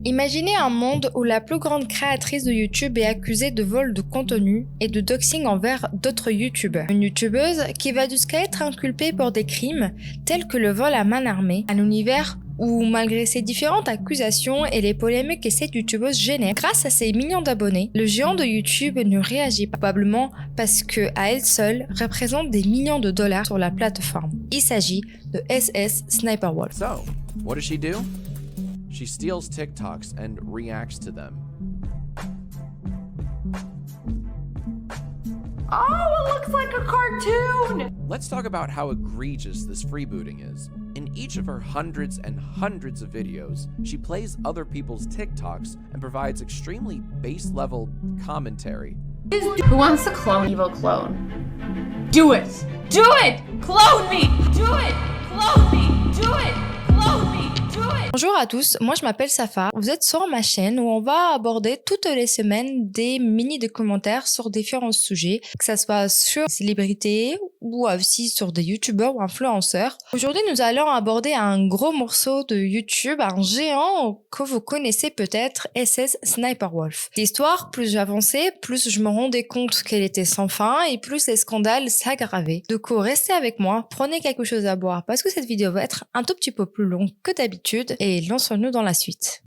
Imaginez un monde où la plus grande créatrice de YouTube est accusée de vol de contenu et de doxing envers d'autres YouTubeurs. Une YouTubeuse qui va jusqu'à être inculpée pour des crimes tels que le vol à main armée, un univers où malgré ces différentes accusations et les polémiques que cette YouTubeuse génère, grâce à ses millions d'abonnés, le géant de YouTube ne réagit pas, probablement parce que à elle seule représente des millions de dollars sur la plateforme. Il s'agit de SS Sniper Wolf. So, what does she do? She steals TikToks and reacts to them. Oh, it looks like a cartoon! Let's talk about how egregious this freebooting is. In each of her hundreds and hundreds of videos, she plays other people's TikToks and provides extremely base-level commentary. Who wants to clone evil clone? Do it! Do it! Clone me! Do it! Clone me! Do it! Clone me! Bonjour à tous, moi je m'appelle Safa. Vous êtes sur ma chaîne où on va aborder toutes les semaines des mini-documentaires sur différents sujets, que ce soit sur les célébrités ou aussi sur des youtubeurs ou influenceurs. Aujourd'hui, nous allons aborder un gros morceau de YouTube, un géant que vous connaissez peut-être, SS Sniper Wolf. L'histoire, plus j'avançais, plus je me rendais compte qu'elle était sans fin et plus les scandales s'aggravaient. Du coup, restez avec moi, prenez quelque chose à boire parce que cette vidéo va être un tout petit peu plus longue que d'habitude et lançons-nous dans la suite.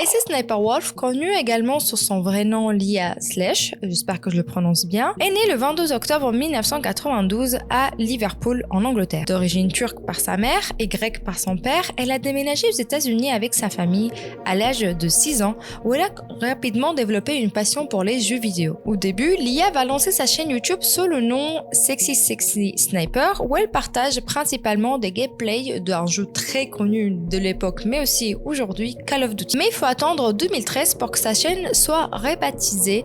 SS Sniper Wolf, connu également sous son vrai nom Leah Slash, j'espère que je le prononce bien, est née le 22 octobre 1992 à Liverpool en Angleterre. D'origine turque par sa mère et grecque par son père, elle a déménagé aux États-Unis avec sa famille à l'âge de 6 ans où elle a rapidement développé une passion pour les jeux vidéo. Au début, Leah va lancer sa chaîne YouTube sous le nom Sexy Sniper où elle partage principalement des gameplays d'un jeu très connu de l'époque mais aussi aujourd'hui, Call of Duty. Mais il faut attendre 2013 pour que sa chaîne soit rebaptisée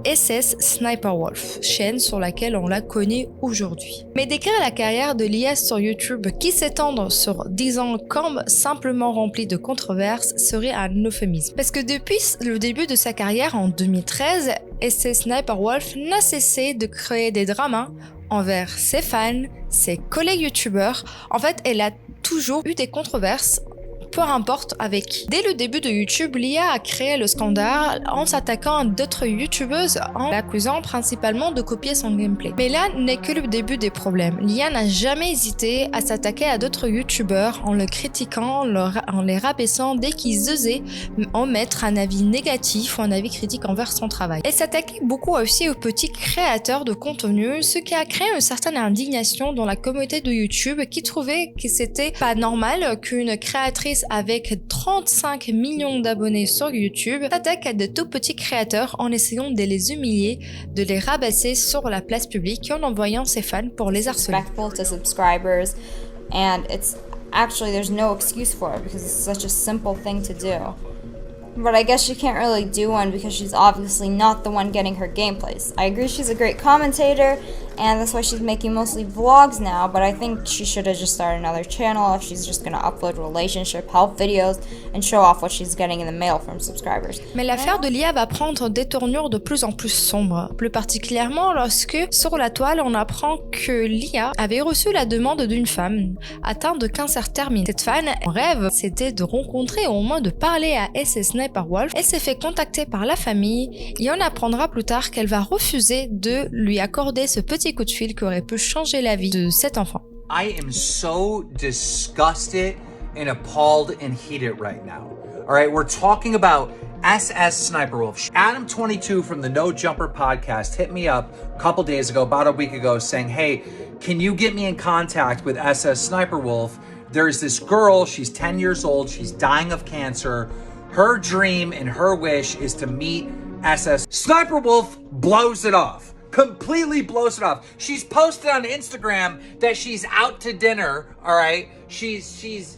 SS Sniper Wolf, chaîne sur laquelle on la connaît aujourd'hui. Mais décrire la carrière de Leah sur YouTube qui s'étend sur 10 ans comme simplement remplie de controverses serait un euphémisme. Parce que depuis le début de sa carrière en 2013, SS Sniper Wolf n'a cessé de créer des dramas envers ses fans, ses collègues youtubeurs. En fait, elle a toujours eu des controverses, peu importe avec qui. Dès le début de YouTube, Leah a créé le scandale en s'attaquant à d'autres youtubeuses en l'accusant principalement de copier son gameplay. Mais là n'est que le début des problèmes. Leah n'a jamais hésité à s'attaquer à d'autres youtubeurs en le critiquant, en les rabaissant dès qu'ils osaient en mettre un avis négatif ou un avis critique envers son travail. Elle s'attaquait beaucoup aussi aux petits créateurs de contenu, ce qui a créé une certaine indignation dans la communauté de YouTube qui trouvait que c'était pas normal qu'une créatrice avec 35 millions d'abonnés sur YouTube s'attaque à de tout petits créateurs en essayant de les humilier, de les rabasser sur la place publique et en envoyant ses fans pour les harceler. Respectful to subscribers, and it's actually there's no excuse for it because it's such a simple thing to do. But I guess she can't really do one because she's obviously not the one getting her gameplays. I agree she's a great commentator, and that's why she's making mostly vlogs now, but I think she should have just started another channel if she's just gonna upload relationship help videos and show off what she's getting in the mail from subscribers. Mais l'affaire de Leah va prendre des tournures de plus en plus sombres, plus particulièrement lorsque, sur la toile, on apprend que Leah avait reçu la demande d'une femme atteinte de cancer terminal. Cette fan, en rêve, c'était de rencontrer ou au moins de parler à SS Sniper Wolf. Elle s'est fait contacter par la famille et on apprendra plus tard qu'elle va refuser de lui accorder ce petit coup de fil qui aurait pu changer la vie de cet enfant. I am so disgusted and appalled and heated right now. All right, we're talking about SS Sniper Wolf. Adam22 from the No Jumper podcast hit me up a couple days ago, about a week ago, saying, hey, can you get me in contact with SS Sniper Wolf? There's this girl, she's 10 years old, she's dying of cancer. Her dream and her wish is to meet SS. Sniper Wolf blows it off. Completely blows it off. She's posted on Instagram that she's out to dinner, all right? She's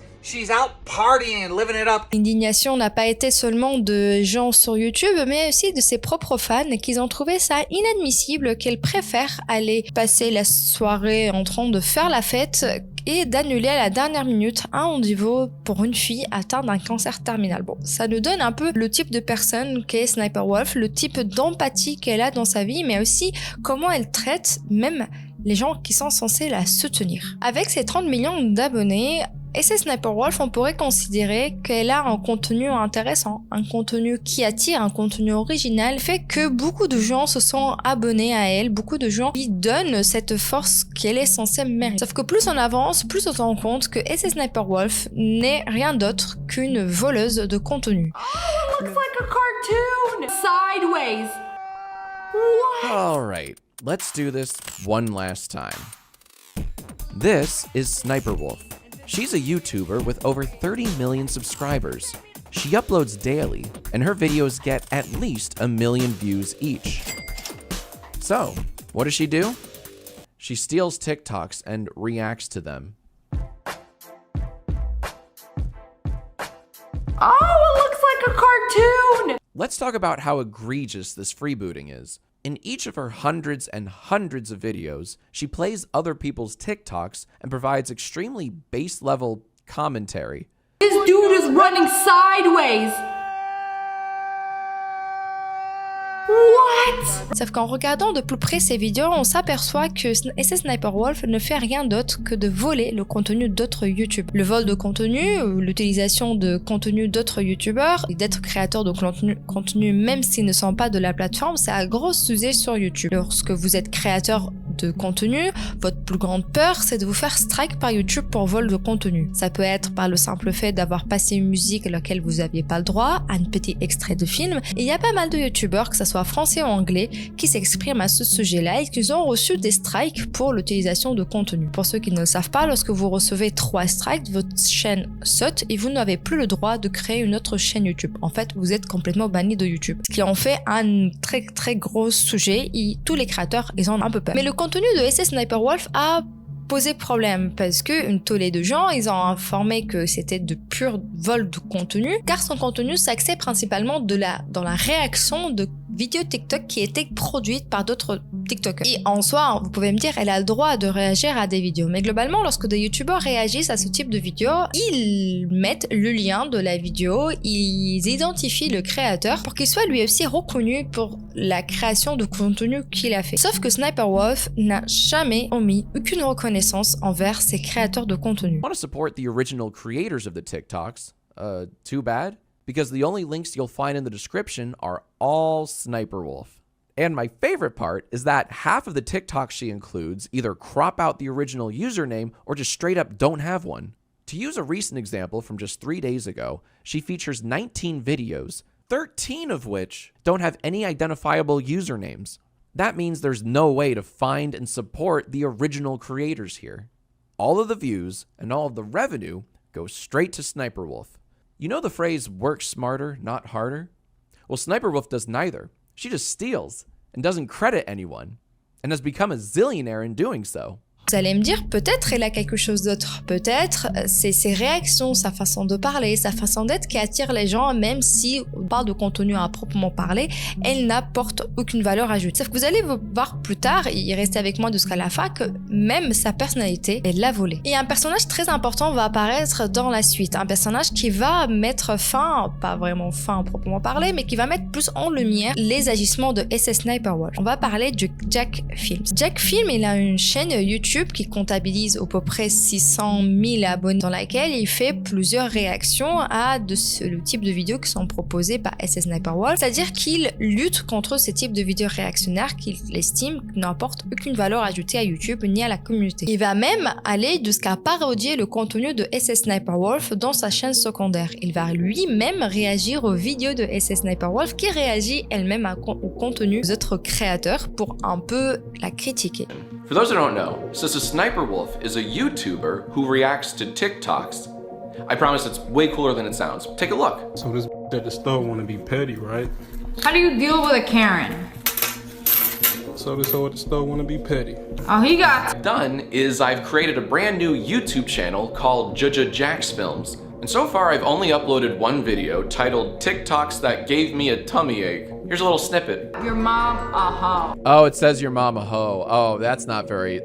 out partying and living it up. L'indignation n'a pas été seulement de gens sur YouTube, mais aussi de ses propres fans qui ont trouvé ça inadmissible qu'elle préfère aller passer la soirée en train de faire la fête et d'annuler à la dernière minute un rendez-vous pour une fille atteinte d'un cancer terminal. Bon, ça nous donne un peu le type de personne qu'est Sniper Wolf, le type d'empathie qu'elle a dans sa vie, mais aussi comment elle traite même les gens qui sont censés la soutenir. Avec ses 30 millions d'abonnés, SS Sniper Wolf, on pourrait considérer qu'elle a un contenu intéressant, un contenu qui attire, un contenu original, fait que beaucoup de gens se sont abonnés à elle, beaucoup de gens lui donnent cette force qu'elle est censée mériter. Sauf que plus on avance, plus on se rend compte que SS Sniper Wolf n'est rien d'autre qu'une voleuse de contenu. Oh, it looks like a cartoon! Sideways! What? Alright, let's do this one last time. This is Sniper Wolf. She's a YouTuber with over 30 million subscribers. She uploads daily, and her videos get at least 1 million views each. So, what does she do? She steals TikToks and reacts to them. Oh, it looks like a cartoon! Let's talk about how egregious this freebooting is. In each of her hundreds and hundreds of videos, she plays other people's TikToks and provides extremely base-level commentary. This dude is running sideways! What? Sauf qu'en regardant de plus près ces vidéos, on s'aperçoit que SS Sniper Wolf ne fait rien d'autre que de voler le contenu d'autres YouTubeurs. Le vol de contenu, l'utilisation de contenu d'autres YouTubeurs, d'être créateur de contenu même s'ils ne sont pas de la plateforme, c'est un gros sujet sur YouTube. Lorsque vous êtes créateur de contenu, votre plus grande peur, c'est de vous faire strike par YouTube pour vol de contenu. Ça peut être par le simple fait d'avoir passé une musique à laquelle vous n'aviez pas le droit, un petit extrait de film. Et il y a pas mal de YouTubeurs, que ce soit français ou anglais, qui s'expriment à ce sujet-là et qui ont reçu des strikes pour l'utilisation de contenu. Pour ceux qui ne le savent pas, lorsque vous recevez 3 strikes, votre chaîne saute et vous n'avez plus le droit de créer une autre chaîne YouTube. En fait, vous êtes complètement banni de YouTube. Ce qui en fait un très très gros sujet et tous les créateurs, ils ont un peu peur. Mais le contenu de SS Sniper Wolf a posé problème parce que une tollée de gens, ils ont informé que c'était de pur vol de contenu car son contenu s'axait principalement dans la réaction de vidéos TikTok qui étaient produites par d'autres TikTokers. Et en soi, vous pouvez me dire, elle a le droit de réagir à des vidéos. Mais globalement, lorsque des YouTubeurs réagissent à ce type de vidéo, ils mettent le lien de la vidéo, ils identifient le créateur pour qu'il soit lui aussi reconnu pour la création de contenu qu'il a fait. Sauf que Sniper Wolf n'a jamais omis aucune reconnaissance envers ses créateurs de contenu. Want to support the original creators of the TikToks? Too bad? Because the only links you'll find in the description are all Sniper Wolf. And my favorite part is that half of the TikToks she includes either crop out the original username or just straight up don't have one. To use a recent example from just 3 days ago, she features 19 videos, 13 of which don't have any identifiable usernames. That means there's no way to find and support the original creators here. All of the views and all of the revenue go straight to Sniper Wolf. You know the phrase, work smarter, not harder? Well, Sniper Wolf does neither. She just steals and doesn't credit anyone, and has become a zillionaire in doing so. Vous allez me dire, peut-être elle a quelque chose d'autre. Peut-être c'est ses réactions, sa façon de parler, sa façon d'être qui attire les gens, même si on parle de contenu à proprement parler, elle n'apporte aucune valeur ajoutée. Sauf que vous allez voir plus tard, et restez avec moi jusqu'à la fin, que même sa personnalité, elle l'a volée. Et un personnage très important va apparaître dans la suite. Un personnage qui va mettre fin, pas vraiment fin à proprement parler, mais qui va mettre plus en lumière les agissements de SS Sniper Wolf. On va parler de Jack Films. Jack Films, il a une chaîne YouTube qui comptabilise à peu près 600 000 abonnés dans laquelle il fait plusieurs réactions à le type de vidéos qui sont proposées par SS Sniper Wolf, c'est-à-dire qu'il lutte contre ce type de vidéos réactionnaires qu'il estime n'apportent aucune valeur ajoutée à YouTube ni à la communauté. Il va même aller jusqu'à parodier le contenu de SS Sniper Wolf dans sa chaîne secondaire. Il va lui-même réagir aux vidéos de SS Sniper Wolf qui réagit elle-même au contenu des autres créateurs pour un peu la critiquer. For those who don't know, Sister Sniper Wolf is a YouTuber who reacts to TikToks. I promise it's way cooler than it sounds. Take a look. So this at the store want to be petty, right? How do you deal with a Karen? So this hoe at the store want to be petty. Oh, he got What I've done is I've created a brand new YouTube channel called Jack's Films. And so far, I've only uploaded one video titled TikToks That Gave Me a Tummy Ache. Here's a little snippet. Your mom a hoe. Oh, it says your mom a hoe. Oh, that's not very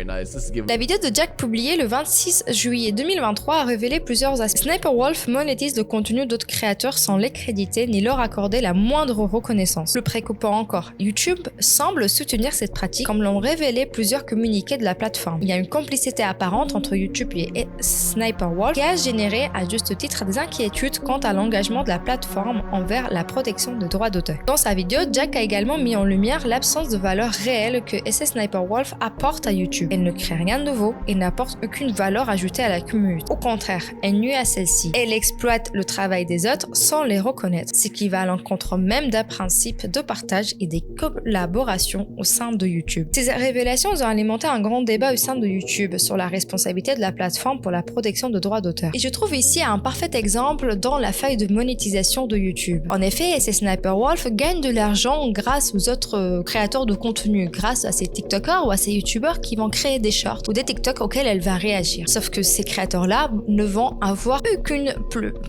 nice. This is giving... La vidéo de Jack publiée le 26 juillet 2023 a révélé plusieurs aspects. Sniper Wolf monétise le contenu d'autres créateurs sans les créditer ni leur accorder la moindre reconnaissance. Plus préoccupant encore, YouTube semble soutenir cette pratique comme l'ont révélé plusieurs communiqués de la plateforme. Il y a une complicité apparente entre YouTube et Sniper Wolf qui a généré à juste titre des inquiétudes quant à l'engagement de la plateforme envers la protection des droits d'auteur. Dans sa vidéo, Jack a également mis en lumière l'absence de valeur réelle que SS Sniper Wolf apporte à YouTube. Elle ne crée rien de nouveau et n'apporte aucune valeur ajoutée à la communauté. Au contraire, elle nuit à celle-ci. Elle exploite le travail des autres sans les reconnaître, ce qui va à l'encontre même d'un principe de partage et des collaborations au sein de YouTube. Ces révélations ont alimenté un grand débat au sein de YouTube sur la responsabilité de la plateforme pour la protection de droits d'auteur. Et je trouve ici un parfait exemple dans la faille de monétisation de YouTube. En effet, SS Sniper Wolf gagne de l'argent grâce aux autres créateurs de contenu, grâce à ces TikTokers ou à ces YouTubers qui vont créer des shorts ou des TikTok auxquels elle va réagir. Sauf que ces créateurs-là ne vont avoir aucune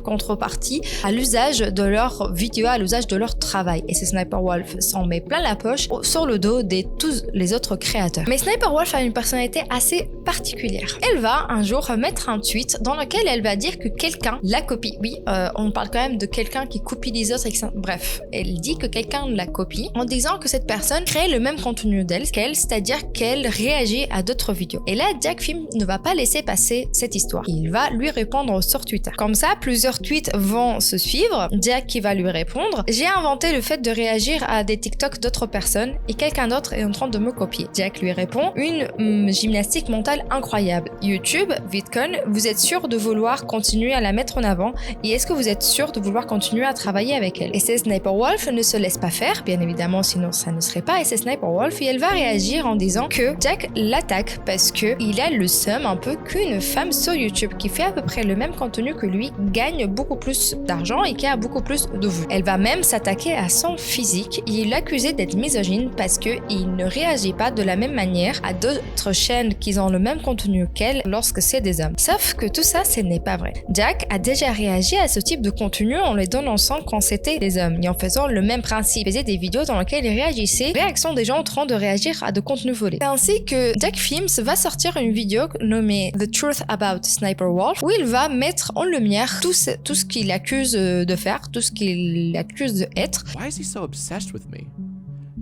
contrepartie à l'usage de leurs vidéos, à l'usage de leur travail. Et ces Sniper Wolf s'en met plein la poche sur le dos de tous les autres créateurs. Mais Sniper Wolf a une personnalité assez particulière. Elle va un jour mettre un tweet dans lequel elle va dire que quelqu'un la copie. Oui, on parle quand même de quelqu'un qui copie les autres. Bref, elle dit que quelqu'un la copie en disant que cette personne crée le même contenu qu'elle, c'est-à-dire qu'elle réagit à d'autres vidéos. Et là, Jack Film ne va pas laisser passer cette histoire. Il va lui répondre sur Twitter. Comme ça, plusieurs tweets vont se suivre. Jack qui va lui répondre: j'ai inventé le fait de réagir à des TikTok d'autres personnes et quelqu'un d'autre est en train de me copier. Jack lui répond: une gymnastique mentale incroyable. YouTube, VidCon, vous êtes sûr de vouloir continuer à la mettre en avant et est-ce que vous êtes sûr de vouloir continuer à travailler avec elle? Et c'est Sniper Wolf ne se laisse pas faire, bien évidemment, sinon ça ne serait pas SS Sniper Wolf, et elle va réagir en disant que Jack l'attaque parce que il a le seum un peu qu'une femme sur YouTube qui fait à peu près le même contenu que lui gagne beaucoup plus d'argent et qui a beaucoup plus de vues. Elle va même s'attaquer à son physique et l'accuser d'être misogyne parce que il ne réagit pas de la même manière à d'autres chaînes qui ont le même contenu qu'elle lorsque c'est des hommes. Sauf que tout ça, ce n'est pas vrai. Jack a déjà réagi à ce type de contenu en les dénonçant quand c'était des hommes et en faisant le même principe. Il faisait des vidéos dans lesquelles il réagissait aux réactions des gens en train de réagir à de contenus volés. C'est ainsi que Jack Films va sortir une vidéo nommée The Truth About Sniper Wolf où il va mettre en lumière tout ce qu'il accuse de faire, tout ce qu'il accuse d'être. Why is he so obsessed with me?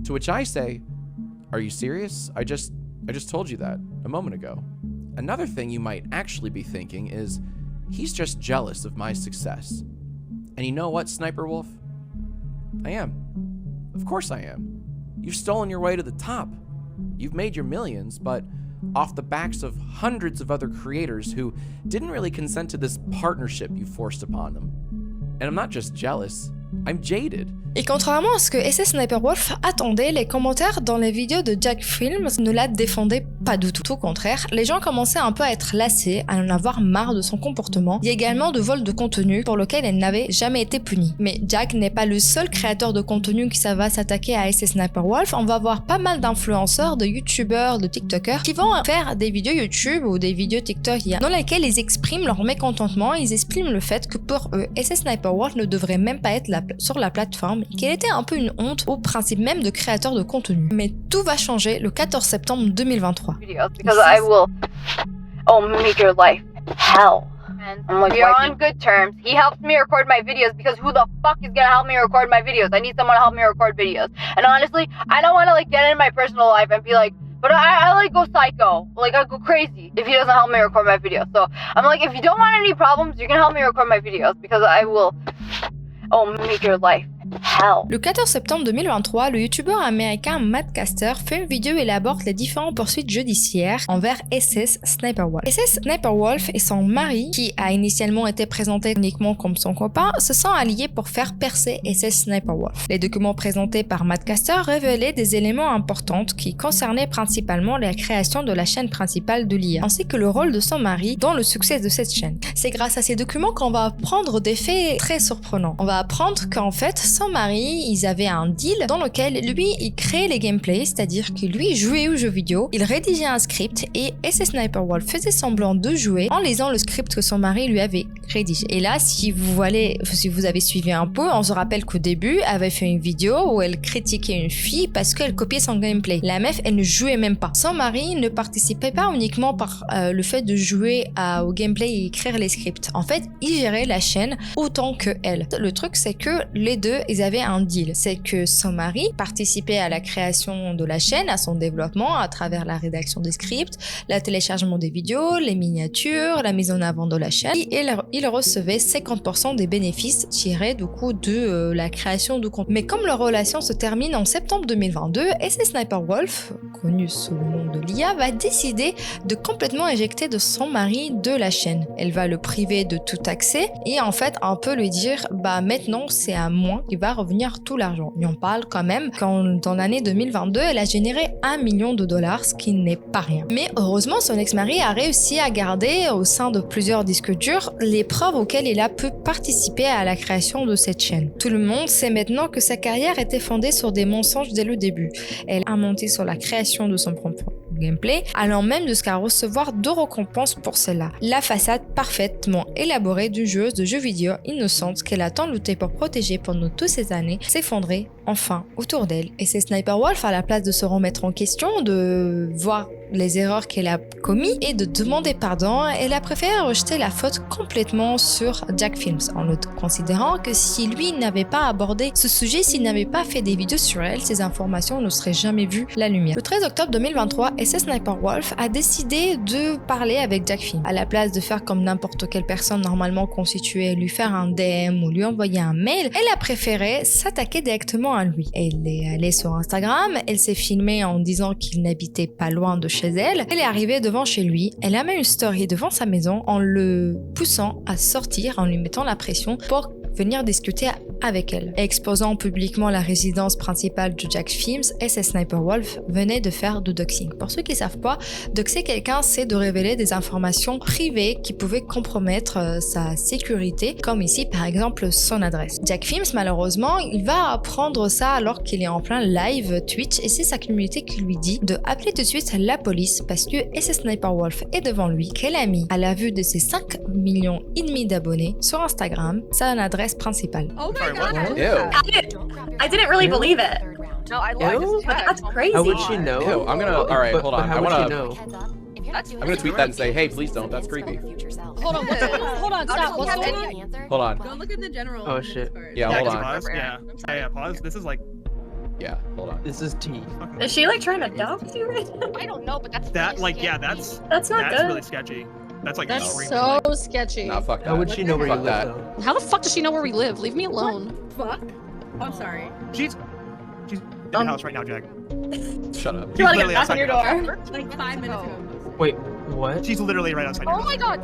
To which I say, are you serious? I just told you that a moment ago. Another thing you might actually be thinking is, he's just jealous of my success. And you know what, Sniper Wolf? I am. Of course I am. You've stolen your way to the top. You've made your millions, but off the backs of hundreds of other creators who didn't really consent to this partnership you forced upon them. And I'm not just jealous, I'm jaded. Et contrairement à ce que SS Sniper Wolf attendait, les commentaires dans les vidéos de Jack Films ne la défendaient pas du tout. Au contraire, les gens commençaient un peu à être lassés, à en avoir marre de son comportement. Il y a également de vol de contenu pour lequel elle n'avait jamais été punie. Mais Jack n'est pas le seul créateur de contenu qui va s'attaquer à SS Sniper Wolf. On va voir pas mal d'influenceurs, de youtubeurs, de tiktokers qui vont faire des vidéos YouTube ou des vidéos TikTok dans lesquelles ils expriment leur mécontentement. Ils expriment le fait que pour eux, SS Sniper Wolf ne devrait même pas être sur la plateforme, qu'elle était un peu une honte au principe même de créateur de contenu. Mais tout va changer le 14 septembre 2023. Because I will make your life hell. I'm like, we're on good terms. He helps me record my videos because who the fuck is gonna help me record my videos? I need someone to help me record videos. And honestly, I don't want to like get in my personal life and be like, but I like go psycho, like I go crazy if he doesn't help me record my videos. So I'm like, if you don't want any problems, you can help me record my videos because I will make your life hell. Le 14 septembre 2023, le youtubeur américain Matt Caster fait une vidéo et élabore les différentes poursuites judiciaires envers SS Sniper Wolf. SS Sniper Wolf et son mari, qui a initialement été présenté uniquement comme son copain, se sont alliés pour faire percer SS Sniper Wolf. Les documents présentés par Matt Caster révélaient des éléments importants qui concernaient principalement la création de la chaîne principale de l'IA, ainsi que le rôle de son mari dans le succès de cette chaîne. C'est grâce à ces documents qu'on va apprendre des faits très surprenants. On va apprendre qu'en fait, son mari, ils avaient un deal dans lequel lui, il créait les gameplays, c'est-à-dire que lui jouait aux jeux vidéo, il rédigeait un script et SS Sniper Wolf faisait semblant de jouer en lisant le script que son mari lui avait rédigé. Et là, si vous avez suivi un peu, on se rappelle qu'au début, elle avait fait une vidéo où elle critiquait une fille parce qu'elle copiait son gameplay. La meuf, elle ne jouait même pas. Son mari ne participait pas uniquement par le fait de jouer au gameplay et écrire les scripts. En fait, il gérait la chaîne autant que elle. Le truc, c'est que les deux, ils avaient un deal. C'est que son mari participait à la création de la chaîne, à son développement, à travers la rédaction des scripts, le téléchargement des vidéos, les miniatures, la mise en avant de la chaîne. Et il recevait 50% des bénéfices tirés du coup de la création du contenu. Mais comme leur relation se termine en septembre 2022, SS Sniper Wolf, connu sous le nom de Lia, va décider de complètement éjecter de son mari de la chaîne. Elle va le priver de tout accès et en fait un peu lui dire maintenant c'est à moi qui va revenir tout l'argent. Et on parle quand même quand dans l'année 2022 elle a généré $1 million, ce qui n'est pas rien. Mais heureusement son ex-mari a réussi à garder au sein de plusieurs disques durs les preuves auxquelles il a pu participer à la création de cette chaîne. Tout le monde sait maintenant que sa carrière était fondée sur des mensonges dès le début. Elle a menti sur la création de son propre gameplay, allant même jusqu'à recevoir 2 récompenses pour cela. La façade parfaitement élaborée d'une joueuse de jeux vidéo innocente qu'elle a tant lutté pour protéger pendant toutes ces années s'effondrait enfin autour d'elle. Et c'est Sniper Wolf, à la place de se remettre en question, de voir les erreurs qu'elle a commises et de demander pardon, elle a préféré rejeter la faute complètement sur Jack Films, en le considérant que si lui n'avait pas abordé ce sujet, s'il n'avait pas fait des vidéos sur elle, ces informations ne seraient jamais vues la lumière. Le 13 octobre 2023, SS Sniper Wolf a décidé de parler avec Jack Films. À la place de faire comme n'importe quelle personne normalement constituée, lui faire un DM ou lui envoyer un mail, elle a préféré s'attaquer directement à lui. Elle est allée sur Instagram, elle s'est filmée en disant qu'il n'habitait pas loin de chez elle. Elle est arrivée devant chez lui, elle a mis une story devant sa maison en le poussant à sortir, en lui mettant la pression pour venir discuter avec elle. Exposant publiquement la résidence principale de Jack Films, SS Sniper Wolf venait de faire du doxing. Pour ceux qui ne savent pas, doxer quelqu'un, c'est de révéler des informations privées qui pouvaient compromettre sa sécurité, comme ici par exemple son adresse. Jack Films, malheureusement, il va apprendre ça alors qu'il est en plein live Twitch et c'est sa communauté qui lui dit de appeler tout de suite la police parce que SS Sniper Wolf est devant lui, qu'elle a mis à la vue de ses 5,5 millions d'abonnés sur Instagram sa adresse principale. Oh my god. Ew. I didn't really believe it. No, I Ew? But that's crazy. How would she know? Ew, I'm gonna. All right, hold on. How I would wanna. she know? I'm gonna tweet that and say, hey, please don't. That's creepy. Hold on, hold on, stop. What's going on? Hold on. Go look at the general. Oh, shit. Yeah, hold on. Pause. Yeah, pause. This is like. Yeah, hold on. This is tea. Is she like trying to dox you right now? I don't know, but that's That really like yeah, scary. that's not that's good. really sketchy. That's like That's extremely, so like- sketchy. Nah, fuck that. How would she know where you Fuck live, that. though? How the fuck does she know where we live? Leave me alone. Fuck. I'm sorry. She's in the house right now, Jack. Shut up. You wanna literally get back on your outside door? Like 5 minutes ago. Wait, what? She's literally right outside. your Oh my house. god.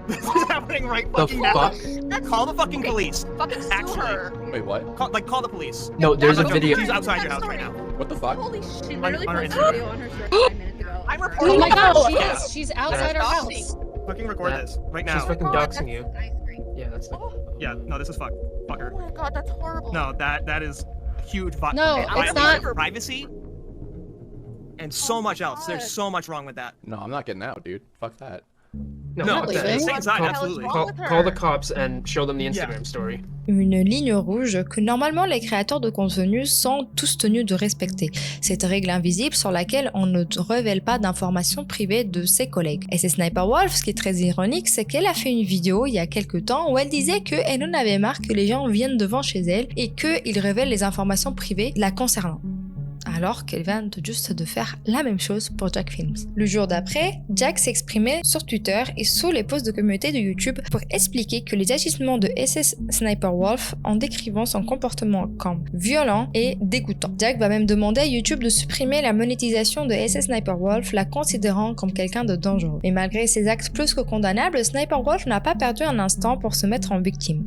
This is happening right The fucking now. fuck? Call the fucking police. Fucking sue Actually. her. Wait, what? Call the police. No, there's a No, video. She's outside your house right now. What the fuck? Holy shit. She On literally her posted a Instagram. video on her story 5 minutes ago. I'm Oh reporting. my god, she Yeah. is. She's outside our house. Fucking record Yeah. this right She's now. fucking doxing you. Ice cream. Yeah, that's. Yeah, no, this is fuck. Fuck her. Oh my god, that's horrible. No, that is huge. No, it's violation not. of privacy. And so much else. There's so much wrong with that. No, I'm not getting out, dude. Fuck that. No, not leaving. stay inside, What the hell is absolutely. wrong? Call the cops and show them the Yeah. Instagram story. Une ligne rouge que normalement les créateurs de contenu sont tous tenus de respecter. Cette règle invisible sur laquelle on ne révèle pas d'informations privées de ses collègues. Et c'est Sniper Wolf, ce qui est très ironique, c'est qu'elle a fait une vidéo il y a quelques temps où elle disait qu'elle en avait marre que les gens viennent devant chez elle et qu'ils révèlent les informations privées la concernant. Alors qu'elle vient juste de faire la même chose pour Jack Films. Le jour d'après, Jack s'exprimait sur Twitter et sous les posts de communauté de YouTube pour expliquer que les agissements de SS Sniper Wolf en décrivant son comportement comme violent et dégoûtant. Jack va même demander à YouTube de supprimer la monétisation de SS Sniper Wolf, la considérant comme quelqu'un de dangereux. Mais malgré ses actes plus que condamnables, Sniper Wolf n'a pas perdu un instant pour se mettre en victime.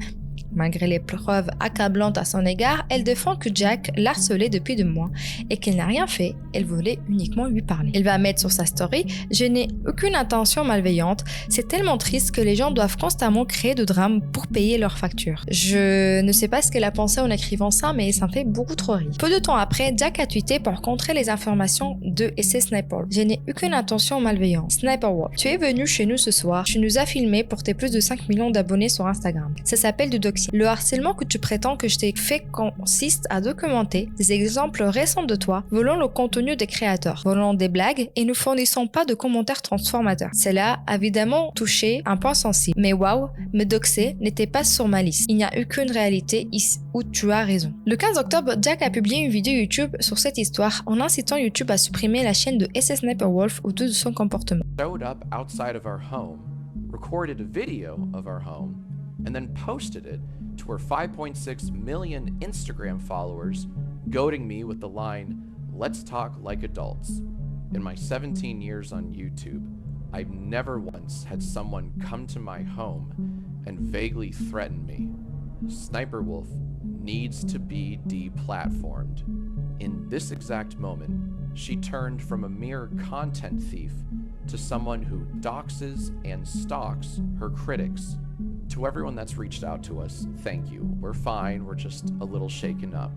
Malgré les preuves accablantes à son égard, elle défend que Jack l'harcelait depuis 2 mois et qu'il n'a rien fait, elle voulait uniquement lui parler. Elle va mettre sur sa story « Je n'ai aucune intention malveillante, c'est tellement triste que les gens doivent constamment créer de drames pour payer leurs factures. » Je ne sais pas ce qu'elle a pensé en écrivant ça, mais ça me fait beaucoup trop rire. Peu de temps après, Jack a tweeté pour contrer les informations de et c'est Sniper. « Je n'ai aucune intention malveillante. Sniper Wolf, tu es venu chez nous ce soir, tu nous as filmé pour tes plus de 5 millions d'abonnés sur Instagram. Ça s'appelle du doxing. Le harcèlement que tu prétends que je t'ai fait consiste à documenter des exemples récents de toi, volant le contenu des créateurs, volant des blagues et ne fournissant pas de commentaires transformateurs. Cela a évidemment touché un point sensible. Mais waouh, me doxer n'était pas sur ma liste. Il n'y a aucune réalité où tu as raison. Le 15 octobre, Jack a publié une vidéo YouTube sur cette histoire en incitant YouTube à supprimer la chaîne de SS Sniper Wolf au-dessus de son comportement. Showed up outside of our home, recorded a video of our home, and then posted it to her 5.6 million Instagram followers, goading me with the line, "Let's talk like adults." In my 17 years on YouTube, I've never once had someone come to my home and vaguely threaten me. Sniper Wolf needs to be deplatformed. In this exact moment, she turned from a mere content thief to someone who doxes and stalks her critics. To everyone that's reached out to us, thank you. We're fine, we're just a little shaken up.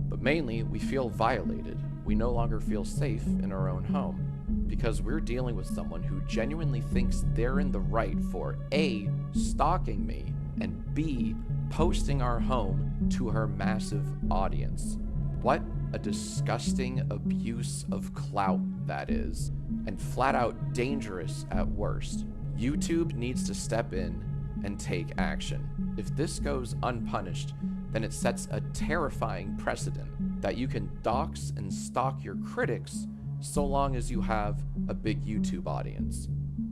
But mainly, we feel violated. We no longer feel safe in our own home because we're dealing with someone who genuinely thinks they're in the right for A, stalking me, and B, posting our home to her massive audience. What a disgusting abuse of clout that is, and flat out dangerous at worst. YouTube needs to step in and take action. If this goes unpunished, then it sets a terrifying precedent that you can dox and stalk your critics so long as you have a big YouTube audience.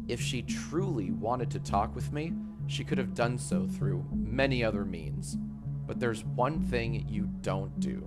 If she truly wanted to talk with me, she could have done so through many other means. But there's one thing you don't do.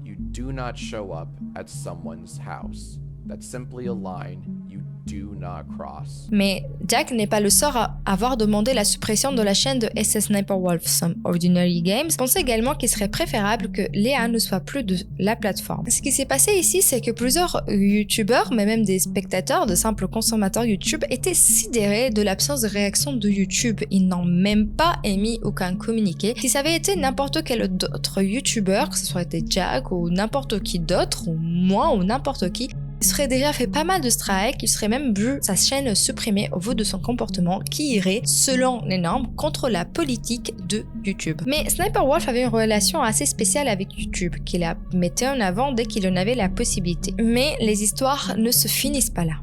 You do not show up at someone's house. That's simply a line you do not cross. Mais Jack n'est pas le seul à avoir demandé la suppression de la chaîne de SS Sniper Wolf. Some Ordinary Games pense également qu'il serait préférable que Léa ne soit plus de la plateforme. Ce qui s'est passé ici, c'est que plusieurs youtubeurs, mais même des spectateurs, de simples consommateurs YouTube, étaient sidérés de l'absence de réaction de YouTube. Ils n'ont même pas émis aucun communiqué. Si ça avait été n'importe quel autre youtubeur, que ce soit été Jack ou n'importe qui d'autre, ou moi ou n'importe qui, il serait déjà fait pas mal de strikes, il serait même vu sa chaîne supprimée au vu de son comportement qui irait, selon les normes, contre la politique de YouTube. Mais Sniper Wolf avait une relation assez spéciale avec YouTube, qu'il la mettait en avant dès qu'il en avait la possibilité. Mais les histoires ne se finissent pas là.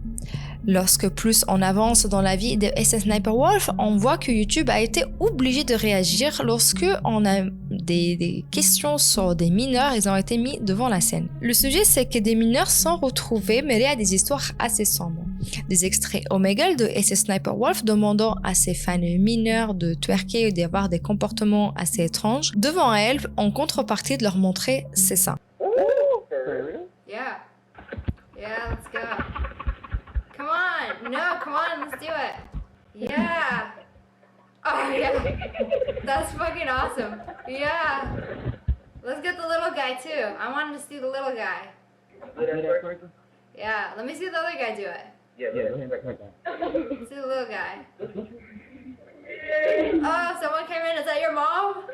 Lorsque plus on avance dans la vie de SS Sniper Wolf, on voit que YouTube a été obligé de réagir lorsque on a des questions sur des mineurs, ils ont été mis devant la scène. Le sujet, c'est que des mineurs sont retrouvés mêlés à des histoires assez sombres. Des extraits Omegle de SS Sniper Wolf demandant à ses fans mineurs de twerker ou d'avoir des comportements assez étranges devant elles en contrepartie de leur montrer ses seins. Yeah. Yeah, let's go. Come on! No, come on, let's do it! Yeah! Oh, yeah! That's fucking awesome! Yeah! Let's get the little guy too. I wanted to see the little guy. Yeah, let me see the other guy do it. Let's see the little guy. Oh, someone came in. Is that your mom?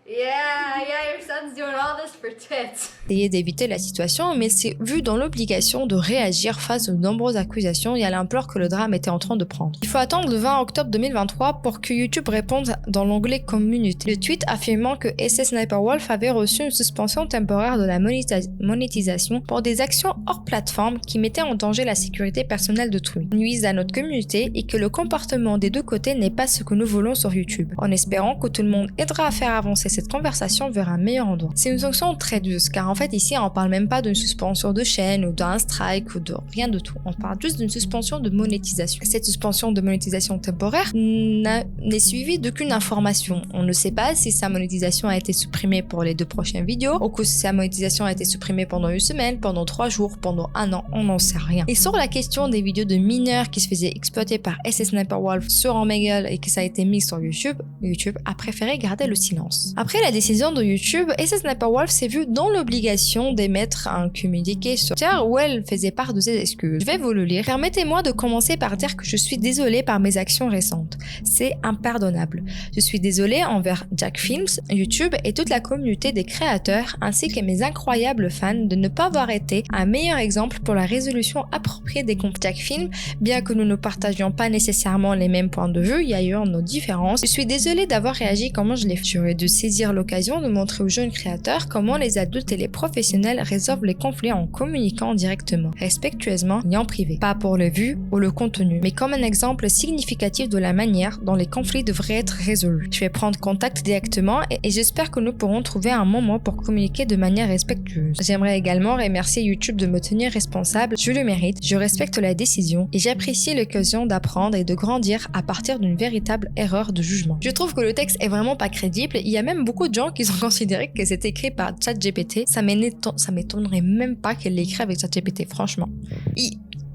Yeah, your son's doing all this for tits. Essayer d'éviter la situation, mais s'est vu dans l'obligation de réagir face aux nombreuses accusations et à l'ampleur que le drame était en train de prendre. Il faut attendre le 20 octobre 2023 pour que YouTube réponde dans l'onglet Community. Le tweet affirmant que SS Sniper Wolf avait reçu une suspension temporaire de la monétisation pour des actions hors plateforme qui mettaient en danger la sécurité personnelle d'autrui, nuisent à notre communauté et que le comportement des deux côtés n'est pas ce que nous voulons sur YouTube, en espérant que tout le monde aidera à faire avancer cette conversation vers un meilleur endroit. C'est une sanction très douce car en fait ici on parle même pas d'une suspension de chaîne ou d'un strike ou de rien de tout. On parle juste d'une suspension de monétisation. Cette suspension de monétisation temporaire n'est suivie d'aucune information. On ne sait pas si sa monétisation a été supprimée pour les 2 prochaines vidéos ou que sa monétisation a été supprimée pendant 1 semaine, pendant 3 jours, pendant 1 an, on n'en sait rien. Et sur la question des vidéos de mineurs qui se faisaient exploiter par SS Sniper Wolf sur Omegle et que ça a été mis sur YouTube a préféré garder le silence. Après la décision de YouTube, SS Sniper Wolf s'est vue dans l'obligation d'émettre un communiqué sur Twitter où elle faisait part de ses excuses. Je vais vous le lire. Permettez-moi de commencer par dire que je suis désolée par mes actions récentes. C'est impardonnable. Je suis désolée envers Jack Films, YouTube et toute la communauté des créateurs ainsi que mes incroyables fans de ne pas avoir été un meilleur exemple pour la résolution appropriée des comptes Jack Films, bien que nous ne partagions pas nécessairement les mêmes points de vue, il y a eu nos différences. Je suis désolée d'avoir réagi comment je l'ai fait. J'aurais dû saisir l'occasion de montrer aux jeunes créateurs comment les adultes et les professionnels résolvent les conflits en communiquant directement, respectueusement et en privé. Pas pour le vu ou le contenu, mais comme un exemple significatif de la manière dont les conflits devraient être résolus. Je vais prendre contact directement et j'espère que nous pourrons trouver un moment pour communiquer de manière respectueuse. J'aimerais également remercier YouTube de me tenir responsable, je le mérite, je respecte la décision et j'apprécie l'occasion d'apprendre et de grandir à partir d'une véritable erreur de jugement. Je trouve que le texte est vraiment pas crédible, il y a même beaucoup de gens qui ont considéré que c'était écrit par ChatGPT, ça m'étonnerait même pas qu'elle l'ait écrit avec ChatGPT, franchement.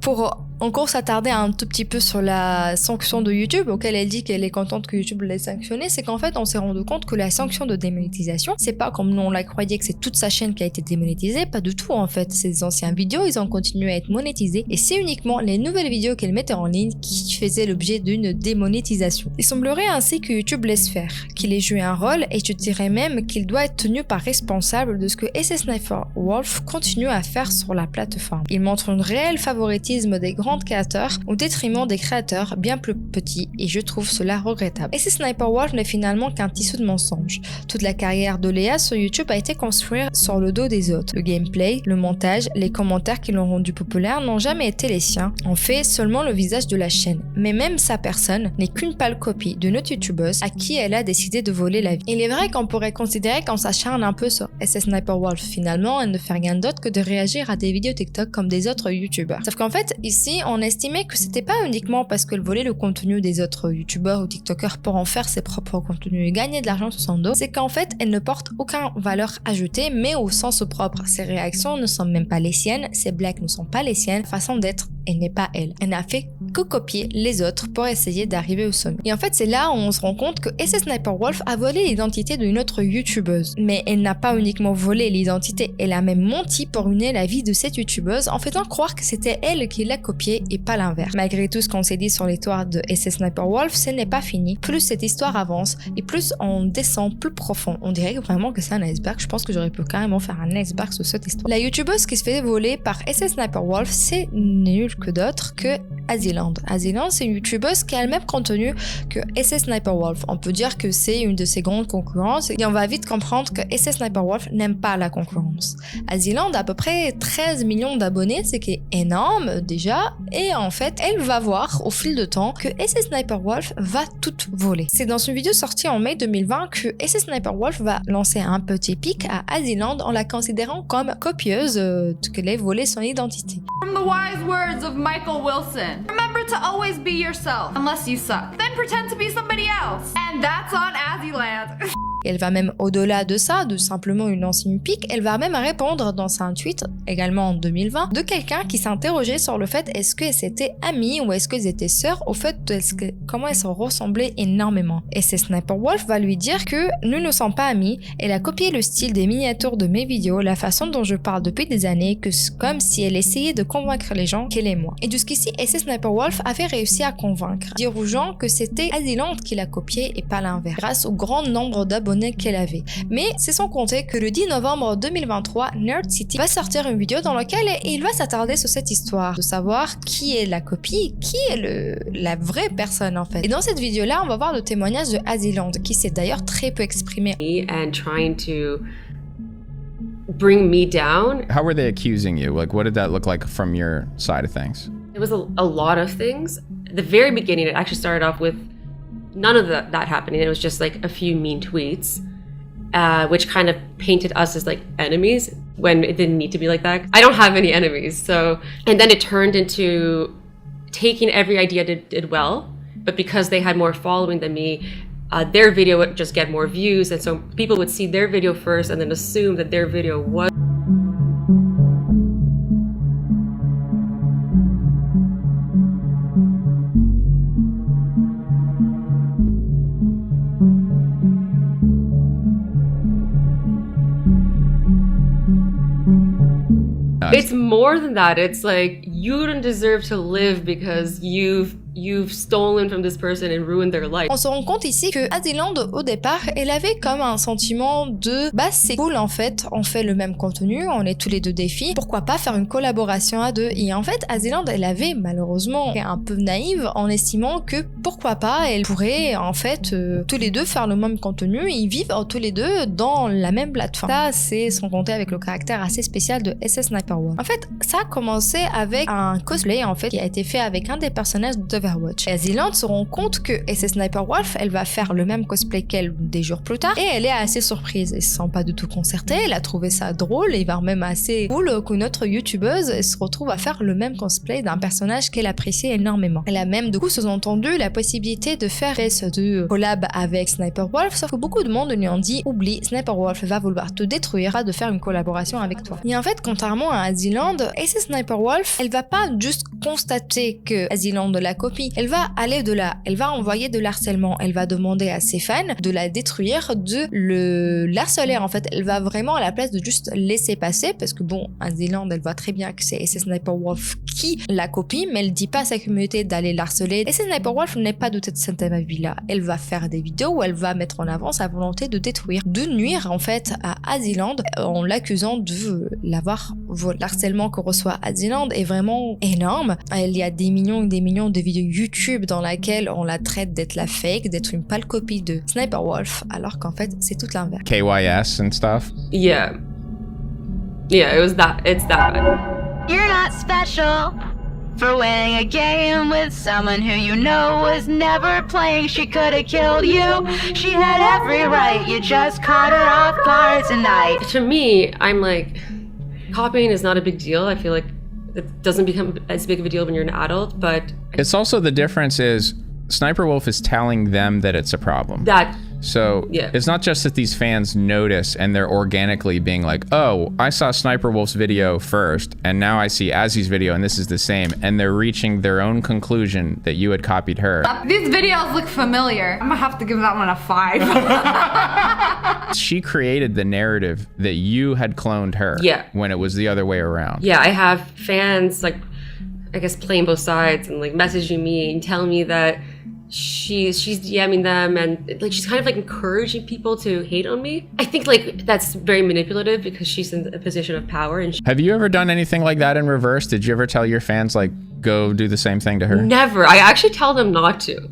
Pour encore s'attarder un tout petit peu sur la sanction de YouTube, auquel elle dit qu'elle est contente que YouTube l'ait sanctionnée, c'est qu'en fait on s'est rendu compte que la sanction de démonétisation, c'est pas comme nous on la croyait que c'est toute sa chaîne qui a été démonétisée, pas du tout en fait. Ces anciennes vidéos, ils ont continué à être monétisés et c'est uniquement les nouvelles vidéos qu'elle mettait en ligne qui faisaient l'objet d'une démonétisation. Il semblerait ainsi que YouTube laisse faire, qu'il ait joué un rôle et je dirais même qu'il doit être tenu par responsable de ce que SS Sniper Wolf continue à faire sur la plateforme. Il montre un réel favoritisme des grands créateurs au détriment des créateurs bien plus petits et je trouve cela regrettable. SS Sniper Wolf n'est finalement qu'un tissu de mensonges. Toute la carrière de Léa sur YouTube a été construite sur le dos des autres. Le gameplay, le montage, les commentaires qui l'ont rendu populaire n'ont jamais été les siens, en fait seulement le visage de la chaîne. Mais même sa personne n'est qu'une pâle copie d'une autre youtubeuse à qui elle a décidé de voler la vie. Il est vrai qu'on pourrait considérer qu'on s'acharne un peu sur SS Sniper Wolf. Finalement, elle ne fait rien d'autre que de réagir à des vidéos TikTok comme des autres youtubeurs. Sauf qu'en fait, ici, on estimait que c'était pas uniquement parce qu'elle volait le contenu des autres youtubeurs ou tiktokers pour en faire ses propres contenus et gagner de l'argent sur son dos, c'est qu'en fait elle ne porte aucune valeur ajoutée mais au sens propre. Ses réactions ne sont même pas les siennes, ses blagues ne sont pas les siennes, façon d'être, elle n'est pas elle. Elle n'a fait que copier les autres pour essayer d'arriver au sommet. Et en fait c'est là où on se rend compte que SS Sniper Wolf a volé l'identité d'une autre youtubeuse. Mais elle n'a pas uniquement volé l'identité, elle a même menti pour ruiner la vie de cette youtubeuse en faisant croire que c'était elle qui l'a copiée et pas l'inverse. Malgré tout ce qu'on s'est dit sur l'histoire de SS Sniper Wolf, ce n'est pas fini. Plus cette histoire avance et plus on descend plus profond. On dirait vraiment que c'est un iceberg. Je pense que j'aurais pu carrément faire un iceberg sur cette histoire. La youtubeuse qui se fait voler par SS Sniper Wolf, c'est nul que d'autre que Aziland. Aziland, c'est une youtubeuse qui a le même contenu que SS Sniper Wolf. On peut dire que c'est une de ses grandes concurrences et on va vite comprendre que SS Sniper Wolf n'aime pas la concurrence. Aziland a à peu près 13 millions d'abonnés, ce qui est énorme déjà. Et en fait, elle va voir au fil de temps que SS Sniper Wolf va tout voler. C'est dans une vidéo sortie en mai 2020 que SS Sniper Wolf va lancer un petit pic à Aziland en la considérant comme copieuse qu'elle ait volé son identité. From the wise words of Michael Wilson, remember to always be yourself, unless you suck. Then pretend to be somebody else. And that's on Aziland. Elle va même au-delà de ça, de simplement une ancienne pique, elle va même répondre dans un tweet, également en 2020, de quelqu'un qui s'interrogeait sur le fait est-ce qu'elles étaient amies ou est-ce qu'elles étaient sœurs, au fait comment elles se ressemblaient énormément. Et c'est Sniper Wolf va lui dire que nous ne sommes pas amis, elle a copié le style des miniatures de mes vidéos, la façon dont je parle depuis des années, que comme si elle essayait de convaincre les gens qu'elle est moi. Et jusqu'ici, SS Sniper Wolf avait réussi à convaincre, dire aux gens que c'était Aziland qui l'a copié et pas l'inverse, grâce au grand nombre d'abonnés qu'elle avait. Mais c'est sans compter que le 10 novembre 2023, Nerd City va sortir une vidéo dans laquelle il va s'attarder sur cette histoire, de savoir qui est la copie, qui est la vraie personne en fait. Et dans cette vidéo-là, on va voir le témoignage de Aziland, qui s'est d'ailleurs très peu exprimé. And trying to bring me down. How were they accusing you? Like, what did that look like from your side of things? It was a lot of things. At the very beginning, it actually started off with none of that happening. It was just like a few mean tweets. which kind of painted us as like enemies when it didn't need to be like that. I don't have any enemies, so and then it turned into taking every idea did well, but because they had more following than me, their video would just get more views, and so people would see their video first and then assume that their video was. It's more than that. It's like you don't deserve to live because you've stolen from this person and ruined their life. On se rend compte ici que Aziland, au départ, elle avait comme un sentiment de bah c'est cool en fait, on fait le même contenu, on est tous les deux des filles, pourquoi pas faire une collaboration à deux. Et en fait, Aziland, elle avait malheureusement été un peu naïve en estimant que pourquoi pas, elle pourrait en fait tous les deux faire le même contenu et vivre tous les deux dans la même plateforme. Ça, c'est sans compter avec le caractère assez spécial de SS Sniper Wolf. En fait, ça a commencé avec un cosplay en fait qui a été fait avec un des personnages d'Overwatch. Et Aziland se rend compte que SS Sniper Wolf, elle va faire le même cosplay qu'elle des jours plus tard et elle est assez surprise. Elle se sent pas du tout concertée, elle a trouvé ça drôle et va même assez cool qu'une autre youtubeuse se retrouve à faire le même cosplay d'un personnage qu'elle apprécie énormément. Elle a même du coup sous-entendu la possibilité de faire de collab avec Sniper Wolf, sauf que beaucoup de monde lui ont dit oublie, Sniper Wolf va vouloir te détruire, pas de faire une collaboration avec toi. Et en fait, contrairement à Aziland, SS Sniper Wolf, elle va pas juste constater que Aziland la copie, elle va aller de là, elle va envoyer de l'harcèlement, elle va demander à ses fans de la détruire, de le harceler en fait, elle va vraiment à la place de juste laisser passer, parce que bon, Aziland, elle voit très bien que c'est SS Sniper Wolf qui la copie, mais elle dit pas à sa communauté d'aller l'harceler. SS Sniper Wolf n'est pas de cette avis-là, elle va faire des vidéos où elle va mettre en avant sa volonté de détruire, de nuire en fait à Aziland en l'accusant de l'avoir volé. L'harcèlement que reçoit Aziland est vraiment énorme, il y a des millions et des millions de vidéos YouTube dans laquelle on la traite d'être la fake, d'être une pâle copie de Sniper Wolf, alors qu'en fait c'est tout l'inverse. KYS and stuff. Yeah, it's that bad. You're not special for winning a game with someone who you know was never playing. She could have killed you. She had every right. You just caught her off guard tonight. To me, I'm like, copying is not a big deal. I feel like it doesn't become as big of a deal when you're an adult, but it's also the difference is Sniper Wolf is telling them that it's a problem. So it's not just that these fans notice and they're organically being like, oh, I saw Sniper Wolf's video first and now I see Azzy's video and this is the same, and they're reaching their own conclusion that you had copied her. These videos look familiar. I'm gonna have to give that one a 5. She created the narrative that you had cloned her when it was the other way around. Yeah, I have fans like, I guess, playing both sides and like messaging me and telling me that she's DMing them and like she's kind of like encouraging people to hate on me. I think like that's very manipulative because she's in a position of power. And have you ever done anything like that in reverse? Did you ever tell your fans like go do the same thing to her? Never. I actually tell them not to.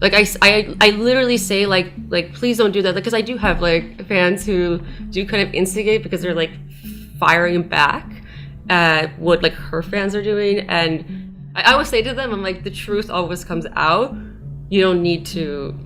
Like I literally say like please don't do that, because I do have like fans who do kind of instigate because they're like firing back at what like her fans are doing, and I always say to them, I'm like, the truth always comes out. You don't need to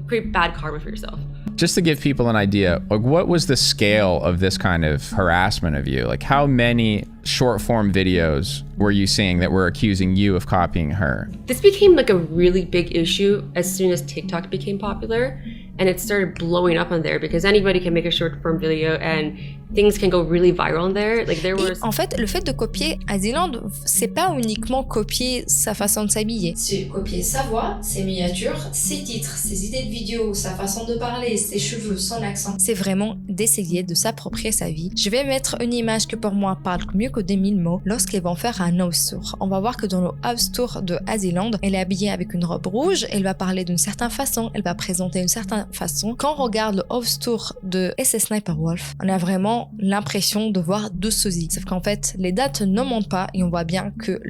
create bad karma for yourself. Just to give people an idea, like what was the scale of this kind of harassment of you? Like how many short form videos were you seeing that were accusing you of copying her? This became like a really big issue as soon as TikTok became popular, and it started blowing up on there because anybody can make a short form video and things can go really viral on there. Like there was... En fait, le fait de copier Aziland, c'est pas uniquement copier sa façon de s'habiller. C'est copier sa voix, ses miniatures, ses titres, ses idées de vidéos, sa façon de parler, ses cheveux, son accent. C'est vraiment d'essayer de s'approprier sa vie. Je vais mettre une image que pour moi parle mieux que des 1000 mots lorsqu'ils vont faire un house tour. On va voir que dans le house tour de Aziland, elle est habillée avec une robe rouge, elle va parler d'une certaine façon, elle va présenter une certaine façon. Quand on regarde le house tour de SS Sniper Wolf, on a vraiment l'impression de voir deux sosies. Sauf qu'en fait, les dates ne mentent pas et on voit bien que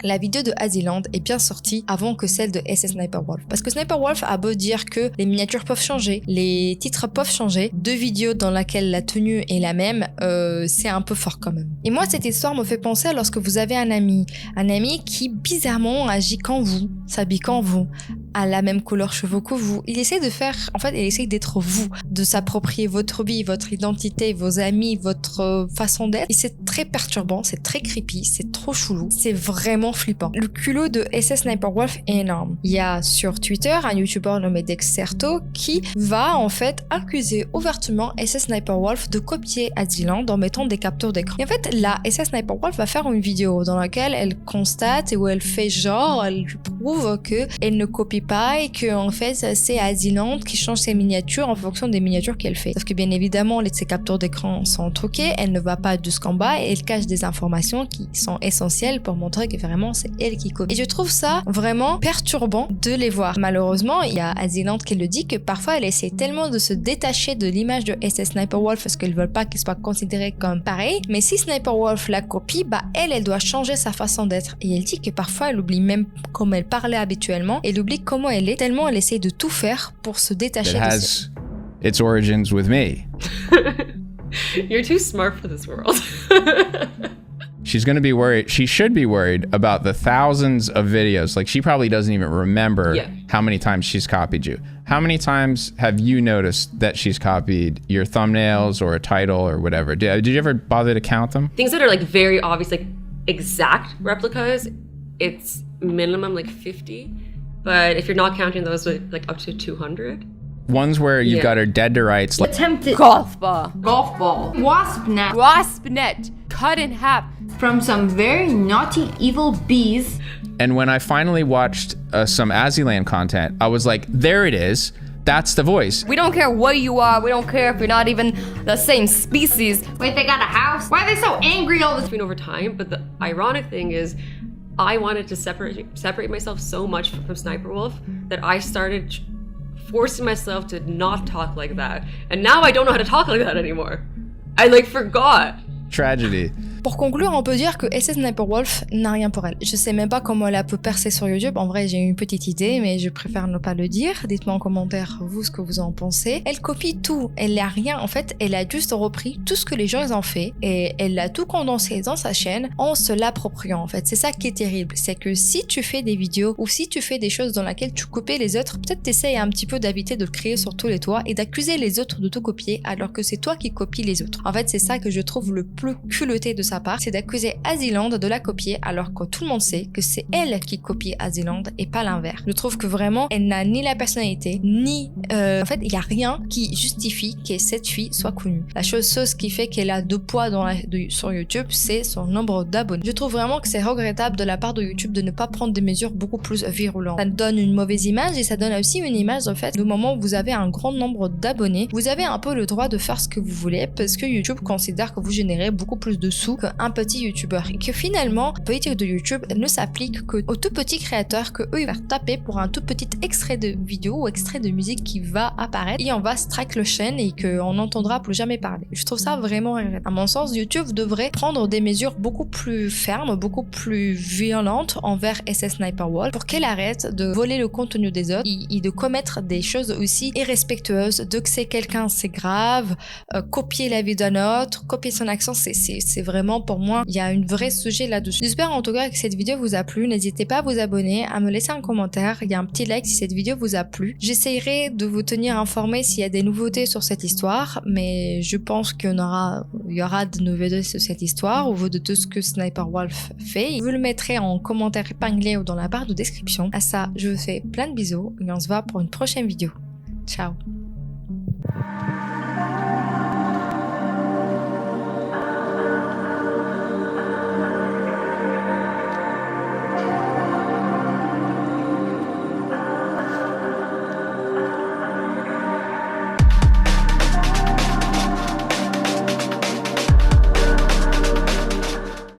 la vidéo de Aziland est bien sortie avant que celle de SS Sniper Wolf. Parce que Sniper Wolf a beau dire que les miniatures peuvent changer, les titres peuvent changer, deux vidéos dans laquelle la tenue est la même, c'est un peu fort quand même. Et moi, cette histoire me fait penser à lorsque vous avez un ami qui bizarrement agit quand vous, s'habille quand vous, a la même couleur cheveux que vous. Il essaie de faire, en fait, il essaie d'être vous, de s'approprier votre vie, votre identité, vos amis, votre façon d'être. Et c'est très perturbant, c'est très creepy, c'est trop chelou, c'est vraiment flippant. Le culot de SS Sniper Wolf est énorme. Il y a sur Twitter un YouTuber nommé Dexerto qui va en fait accuser ouvertement SS Sniper Wolf de copier Aziland en mettant des captures d'écran. Et en fait, là, SS Sniper Wolf va faire une vidéo dans laquelle elle constate et où elle fait genre, elle prouve que elle ne copie pas et que en fait c'est Aziland qui change ses miniatures en fonction des miniatures qu'elle fait. Sauf que bien évidemment, ses captures d'écran sont truquées, elle ne va pas jusqu'en bas et elle cache des informations qui sont essentielles pour montrer que vraiment c'est elle qui copie. Et je trouve ça vraiment perturbant de les voir. Malheureusement, il y a Aziland qui le dit que parfois elle essaie tellement de se détacher de l'image de SS Sniper Wolf parce qu'elle veut pas qu'il soit considéré comme pareil. Mais si Sniper Wolf la copie, bah elle doit changer sa façon d'être. Et elle dit que parfois elle oublie même comment elle parlait habituellement, elle oublie comment elle est, tellement elle essaie de tout faire pour se détacher It de has its origins with me. You're too smart for this world. She's going to be worried. She should be worried about the thousands of videos. Like, she probably doesn't even remember how many times she's copied you. How many times have you noticed that she's copied your thumbnails or a title or whatever? Did you ever bother to count them? Things that are like very obvious, like exact replicas, it's minimum like 50. But if you're not counting those, like up to 200. Ones where you've got her dead to rights. Like, Attempted golf ball, wasp net, cut in half from some very naughty evil bees. and when I finally watched some Aziland content, I was like, there it is. That's the voice. We don't care what you are. We don't care if you're not even the same species. Wait, they got a house? Why are they so angry all the time? Over time, but the ironic thing is, I wanted to separate myself so much from Sniper Wolf that I started forcing myself to not talk like that. And now I don't know how to talk like that anymore. I like forgot. Tragedy. Pour conclure, on peut dire que SS Sniper Wolf n'a rien pour elle. Je sais même pas comment elle a pu percer sur YouTube. En vrai, j'ai une petite idée, mais je préfère ne pas le dire. Dites-moi en commentaire, vous, ce que vous en pensez. Elle copie tout. Elle n'a rien. En fait, elle a juste repris tout ce que les gens ont fait et elle a tout condensé dans sa chaîne en se l'appropriant, en fait. C'est ça qui est terrible. C'est que si tu fais des vidéos ou si tu fais des choses dans lesquelles tu copies les autres, peut-être t'essayes un petit peu d'éviter de le créer sur tous les toits et d'accuser les autres de te copier alors que c'est toi qui copies les autres. En fait, c'est ça que je trouve le plus culotté de sa part, c'est d'accuser Aziland de la copier alors que tout le monde sait que c'est elle qui copie Aziland et pas l'inverse. Je trouve que vraiment elle n'a ni la personnalité ni en fait il y a rien qui justifie que cette fille soit connue. La chose qui fait qu'elle a 2 poids sur YouTube, c'est son nombre d'abonnés. Je trouve vraiment que c'est regrettable de la part de YouTube de ne pas prendre des mesures beaucoup plus virulentes. Ça donne une mauvaise image et ça donne aussi une image en fait. Du moment où vous avez un grand nombre d'abonnés, vous avez un peu le droit de faire ce que vous voulez parce que YouTube considère que vous générez beaucoup plus de sous qu'un petit youtubeur et que finalement la politique de YouTube ne s'applique qu'aux tout petits créateurs que eux ils vont taper pour un tout petit extrait de vidéo ou extrait de musique qui va apparaître et on va strike le chaîne et qu'on n'entendra plus jamais parler. Je trouve ça vraiment regrettable. À mon sens, YouTube devrait prendre des mesures beaucoup plus fermes, beaucoup plus violentes envers SS Sniper Wolf pour qu'elle arrête de voler le contenu des autres et de commettre des choses aussi irrespectueuses. De que c'est quelqu'un, c'est grave, copier la vie d'un autre, copier son accent, c'est vraiment pour moi, il y a un vrai sujet là-dessus. J'espère en tout cas que cette vidéo vous a plu. N'hésitez pas à vous abonner, à me laisser un commentaire, il y a un petit like si cette vidéo vous a plu. J'essaierai de vous tenir informé s'il y a des nouveautés sur cette histoire, mais je pense qu'il y aura de nouveautés sur cette histoire au vu de tout ce que Sniper Wolf fait. Je vous le mettrai en commentaire épinglé ou dans la barre de description. À ça, je vous fais plein de bisous et on se voit pour une prochaine vidéo. Ciao.